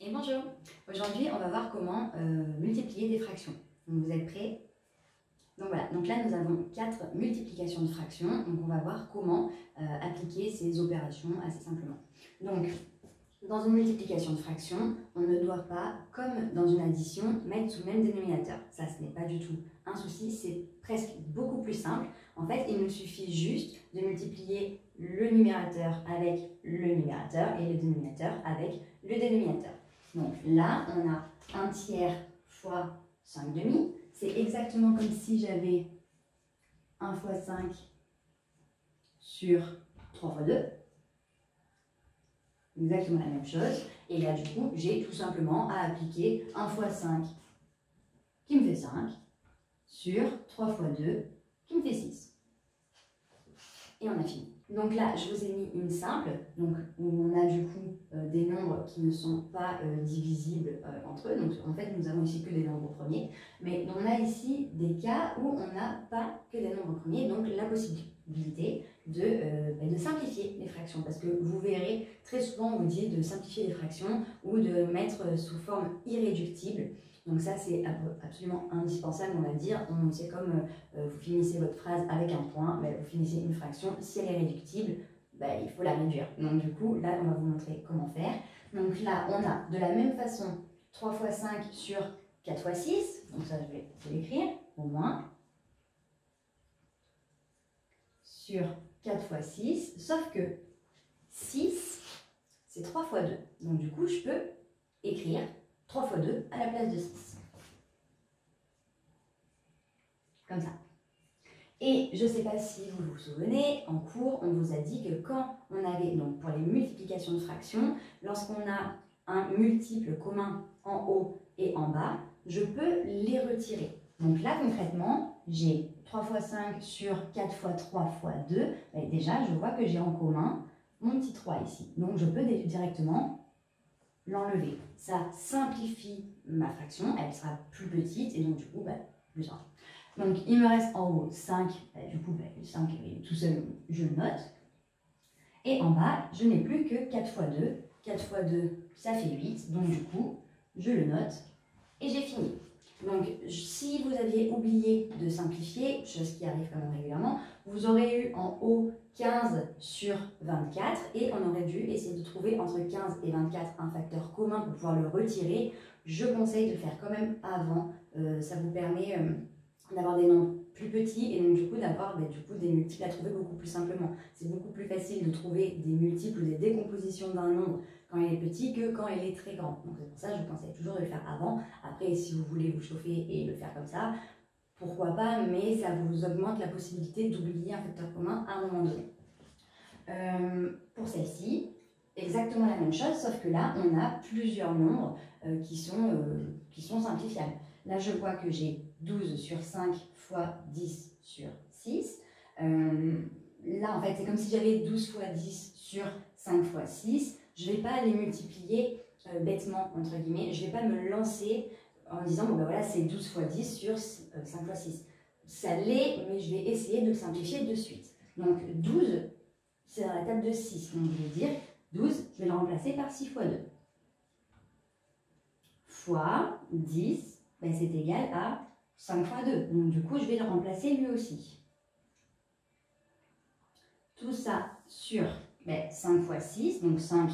Et bonjour. Aujourd'hui, on va voir comment multiplier des fractions. Donc, vous êtes prêts? Donc voilà, donc là nous avons 4 multiplications de fractions, donc on va voir comment appliquer ces opérations assez simplement. Donc, dans une multiplication de fractions, on ne doit pas, comme dans une addition, mettre sous le même dénominateur. Ça, ce n'est pas du tout un souci, c'est presque beaucoup plus simple. En fait, il nous suffit juste de multiplier le numérateur avec le numérateur et le dénominateur avec le dénominateur. Donc là, on a 1 tiers fois 5 demi. C'est exactement comme si j'avais 1 fois 5 sur 3 fois 2. Exactement la même chose. Et là, du coup, j'ai tout simplement à appliquer 1 fois 5 qui me fait 5 sur 3 fois 2 qui me fait 6. Et on a fini. Donc là, je vous ai mis une simple, donc où on a du coup des nombres qui ne sont pas divisibles entre eux. Donc en fait, nous avons ici que des nombres premiers. Mais on a ici des cas où on n'a pas que des nombres premiers, donc la possibilité de simplifier les fractions. Parce que vous verrez, très souvent, on vous dit de simplifier les fractions ou de mettre sous forme irréductible. Donc ça, c'est absolument indispensable, on va dire. C'est comme vous finissez votre phrase avec un point, vous finissez une fraction. Si elle est réductible, il faut la réduire. Donc du coup, là, on va vous montrer comment faire. Donc là, on a de la même façon 3 fois 5 sur 4 fois 6. Donc ça, je vais l'écrire au moins. Sur 4 fois 6, sauf que 6, c'est 3 fois 2. Donc du coup, je peux écrire 3 fois 2 à la place de 6. Comme ça. Et je ne sais pas si vous vous souvenez, en cours, on vous a dit que quand on avait, donc pour les multiplications de fractions, lorsqu'on a un multiple commun en haut et en bas, je peux les retirer. Donc là, concrètement, j'ai 3 fois 5 sur 4 fois 3 fois 2. Déjà, je vois que j'ai en commun mon petit 3 ici. Donc je peux directement l'enlever. Ça simplifie ma fraction, elle sera plus petite et donc du coup, plus simple. Donc il me reste en haut 5, du coup, le 5 tout seul, je le note. Et en bas, je n'ai plus que 4 fois 2. 4 fois 2, ça fait 8, donc du coup, je le note et j'ai fini. Donc, si vous aviez oublié de simplifier, chose qui arrive quand même régulièrement, vous aurez eu en haut 15 sur 24 et on aurait dû essayer de trouver entre 15 et 24 un facteur commun pour pouvoir le retirer. Je conseille de le faire quand même avant, ça vous permet d'avoir des nombres plus petits et donc du coup d'avoir des multiples à trouver beaucoup plus simplement. C'est beaucoup plus facile de trouver des multiples ou des décompositions d'un nombre quand il est petit que quand il est très grand. Donc c'est pour ça que je conseille toujours de le faire avant. Après, si vous voulez vous chauffer et le faire comme ça, pourquoi pas, mais ça vous augmente la possibilité d'oublier un facteur commun à un moment donné. Pour celle-ci, exactement la même chose, sauf que là, on a plusieurs nombres qui sont simplifiables. Là, je vois que j'ai 12 sur 5 fois 10 sur 6. Là, en fait, c'est comme si j'avais 12 fois 10 sur 5 fois 6. Je ne vais pas les multiplier bêtement, entre guillemets. Je ne vais pas me lancer en disant, bon ben voilà, c'est 12 fois 10 sur 5 fois 6. Ça l'est, mais je vais essayer de le simplifier de suite. Donc 12, c'est dans la table de 6. Donc je vais dire 12, je vais le remplacer par 6 fois 2. Fois 10, c'est égal à 5 fois 2. Donc du coup, je vais le remplacer lui aussi. Tout ça sur 5 fois 6, donc 5,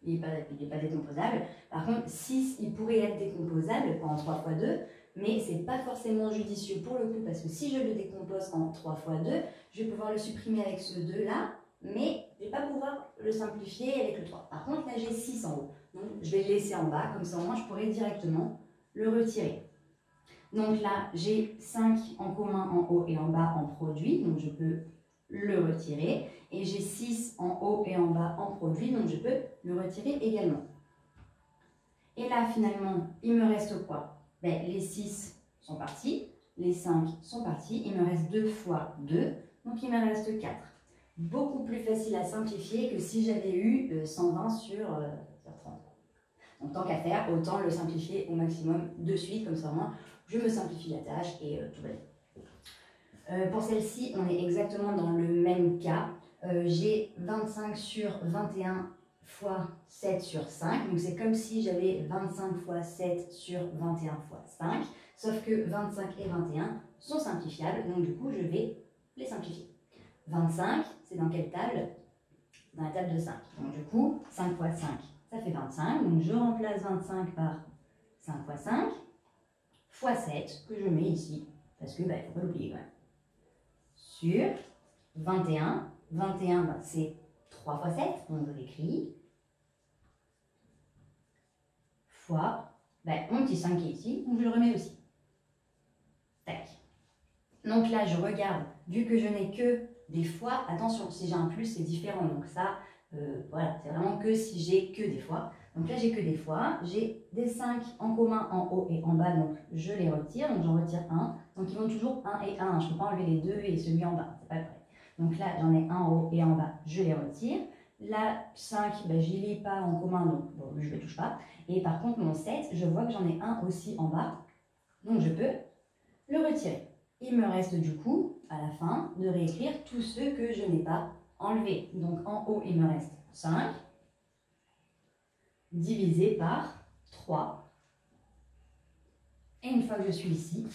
il n'est pas décomposable. Par contre, 6, il pourrait être décomposable en 3 fois 2, mais ce n'est pas forcément judicieux pour le coup, parce que si je le décompose en 3 fois 2, je vais pouvoir le supprimer avec ce 2-là, mais je ne vais pas pouvoir le simplifier avec le 3. Par contre, là, j'ai 6 en haut. Donc, je vais le laisser en bas, comme ça, au moins, je pourrais directement le retirer. Donc là, j'ai 5 en commun en haut et en bas en produit, donc je peux le retirer. Et j'ai 6 en haut et en bas en produit, donc je peux le retirer également. Et là, finalement, il me reste quoi? Les 6 sont partis, les 5 sont partis, il me reste 2 fois 2, donc il me reste 4. Beaucoup plus facile à simplifier que si j'avais eu 120 sur 30. Donc tant qu'à faire, autant le simplifier au maximum de suite, comme ça moi, je me simplifie la tâche et tout va bien. Pour celle-ci, on est exactement dans le même cas. J'ai 25 sur 21 fois 7 sur 5. Donc c'est comme si j'avais 25 fois 7 sur 21 fois 5. Sauf que 25 et 21 sont simplifiables. Donc du coup, je vais les simplifier. 25, c'est dans quelle table? Dans la table de 5. Donc du coup, 5 fois 5, ça fait 25. Donc je remplace 25 par 5 fois 5 fois 7 que je mets ici. Parce que, il ne faut pas l'oublier quand même. Sur 21. 21, c'est 3 fois 7. Donc je l'écris. Fois mon petit 5 qui est ici. Donc je le remets aussi. Tac. Donc là, je regarde. Vu que je n'ai que des fois, attention, si j'ai un plus, c'est différent. Donc ça, voilà, c'est vraiment que si j'ai que des fois. Donc là, j'ai que des fois. J'ai des 5 en commun en haut et en bas, donc je les retire. Donc j'en retire 1. Donc ils vont toujours 1 et 1. Je ne peux pas enlever les 2 et celui en bas. C'est pas vrai. Donc là, j'en ai un en haut et en bas. Je les retire. La 5, je ne lis pas en commun, donc bon, je ne le touche pas. Et par contre, mon 7, je vois que j'en ai un aussi en bas. Donc je peux le retirer. Il me reste du coup, à la fin, de réécrire tous ceux que je n'ai pas enlevés. Donc en haut, il me reste 5, divisé par 3. Et une fois que je suis ici,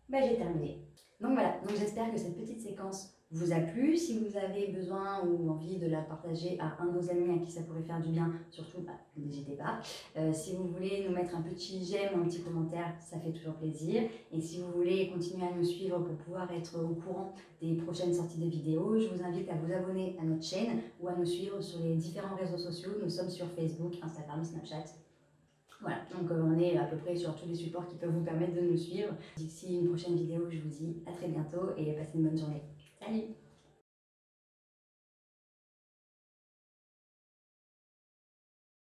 j'ai terminé. Donc voilà, j'espère que cette petite séquence vous a plu. Si vous avez besoin ou envie de la partager à un de vos amis à qui ça pourrait faire du bien, surtout, n'hésitez pas. Si vous voulez nous mettre un petit j'aime ou un petit commentaire, ça fait toujours plaisir. Et si vous voulez continuer à nous suivre pour pouvoir être au courant des prochaines sorties de vidéos, je vous invite à vous abonner à notre chaîne ou à nous suivre sur les différents réseaux sociaux. Nous sommes sur Facebook, Instagram, Snapchat. Voilà, donc on est à peu près sur tous les supports qui peuvent vous permettre de nous suivre. D'ici une prochaine vidéo, je vous dis à très bientôt et passez une bonne journée. Salut!